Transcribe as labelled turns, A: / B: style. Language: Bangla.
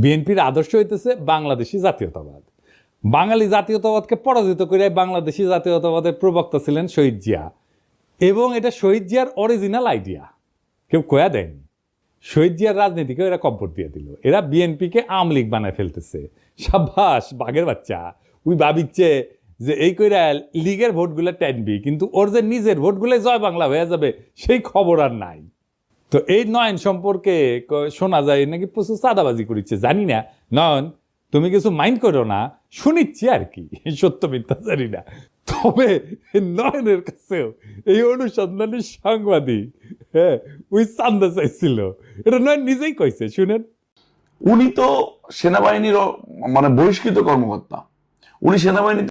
A: বিএনপির আদর্শ হইতেছে বাংলাদেশি জাতীয়তাবাদ। বাঙালি জাতীয়তাবাদকে পরাজিত করে বাংলাদেশি জাতীয়তাবাদের প্রবক্তা ছিলেন শহীদ জিয়া, এবং এটা শহীদ জিয়ার অরিজিনাল আইডিয়া, কেউ কয়া দেয়নি। শহীদ জিয়ার রাজনীতিকে এরা কব্বর দিয়ে দিল। এরা বিএনপিকে আওয়ামী লীগ বানায় ফেলতেছে। সাব্বাস বাঘের বাচ্চা, ওই ভাবিচ্ছে যে এই কইরা লীগের ভোটগুলো টানবি, কিন্তু ওর যে নিজের ভোটগুলো জয় বাংলা হয়ে যাবে সেই খবর আর নাই। তো এই নয়ন সম্পর্কে শোনা যায় নাকি প্রচুর চাঁদাবাজি করিচ্ছে, জানি না। নয়ন, তুমি কিছু মাইন্ড করো না, শুনিচ্ছি আর কি, সত্য মিথ্যা জানি না। তবে নয়নের কাছেও এই অনুসন্ধানী সাংবাদিক ওই চান্দা চাইছিল, এটা নয়ন নিজেই কইছে, শুনেন।
B: উনি তো সেনাবাহিনীর মানে বহিষ্কৃত কর্মকর্তা, উনি সেনাবাহিনী